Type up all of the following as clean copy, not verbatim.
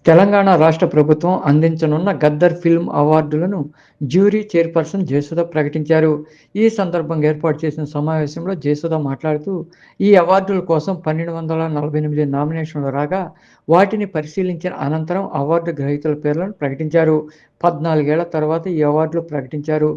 తెలంగాణ రాష్ట్ర ప్రభుత్వం అందించనున్న గద్దర్ ఫిల్మ్ అవార్డులను జ్యూరీ చైర్పర్సన్ జయసుధ ప్రకటించారు. ఈ సందర్భంగా ఏర్పాటు చేసిన సమావేశంలో జయసుధ మాట్లాడుతూ, ఈ అవార్డుల కోసం 1248 నామినేషన్లు రాగా, వాటిని పరిశీలించిన అనంతరం అవార్డు గ్రహీతల పేర్లను ప్రకటించారు. 14 ఏళ్ల తర్వాత ఈ అవార్డులు ప్రకటించారు.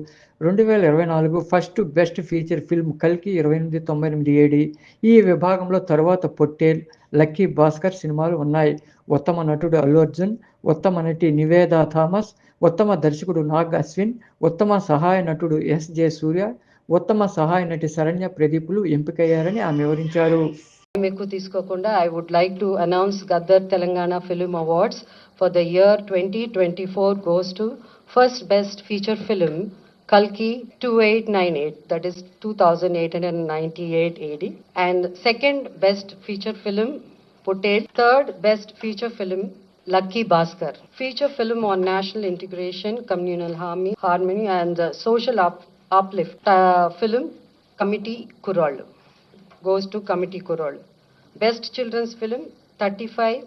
2024 ఫస్ట్ బెస్ట్ ఫీచర్ ఫిల్మ్ 'కల్కి 2898 ఏడి'. ఈ విభాగంలో తరువాత 'పొట్టేల్', 'లక్కీ భాస్కర్' సినిమాలు ఉన్నాయి. ఉత్తమ నటుడు అల్లు అర్జున్, ఉత్తమ నటి నివేదా థామస్, ఉత్తమ దర్శకుడు నాగ్ అశ్విన్, ఉత్తమ సహాయ నటుడు ఎస్.జె. సూర్య, ఉత్తమ సహాయ నటి శరణ్య ప్రదీప్లు ఎంపికయ్యారని ఆమె వివరించారు. ఎక్కువ తీసుకోకుండా I would like to announce Gaddar Telangana Film Awards for the year 2024 goes to first best feature film Kalki 2898, that is 2898 AD, and second best feature film Potel, third best feature film Lucky Bhaskar. Feature film on national integration, communal harmony and social uplift. Film Committee Kurol goes to Committee Kurol. Best children's film 35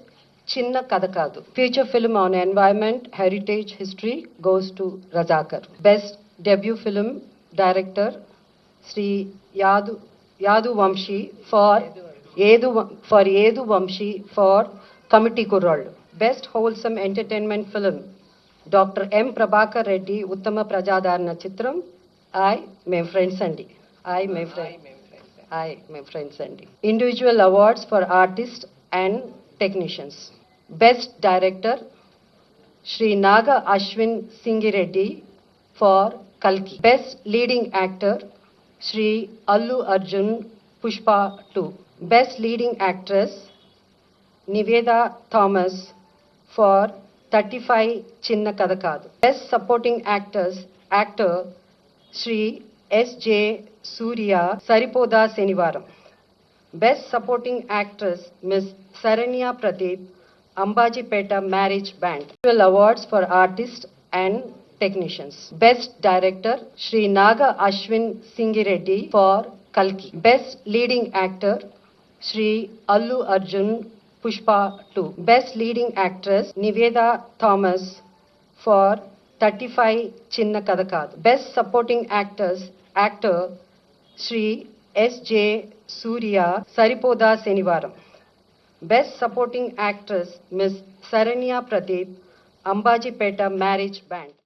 Chinna Kadakadu. Feature film on environment, heritage, history goes to Razakar. Best debut film director Sri Yadu Vamshi for Yedu Vamshi for Committee Kurol. Best wholesome entertainment film Dr. M. Prabhakar Reddy Uttama Prajadarana Chitram I Mem Friends Andi. Individual awards for artists and technicians. Best director Sri Naga Ashwin Singireddy for Kalki. Best leading actor Sri Allu Arjun Pushpa 2. Best leading actress Niveda Thomas for 35 Chinna Kadakadu. Best supporting actor Sri S.J. Surya Saripoda Senivaram. Best supporting actress Ms. Saranya Pradeep Ambajipeta Marriage Band. Individual awards for artists and technicians. Best director Sri Naga Ashwin Singireddy for Kalki. Best leading actor Sri Allu Arjun Pushpa 2. Best leading actress Niveda Thomas for 35 Chinna Kadakadu. Best supporting actor Sri S.J. Surya Saripoda Senivaram. Best supporting actress Ms. Saranya Pradeep Ambajipeta Marriage Band.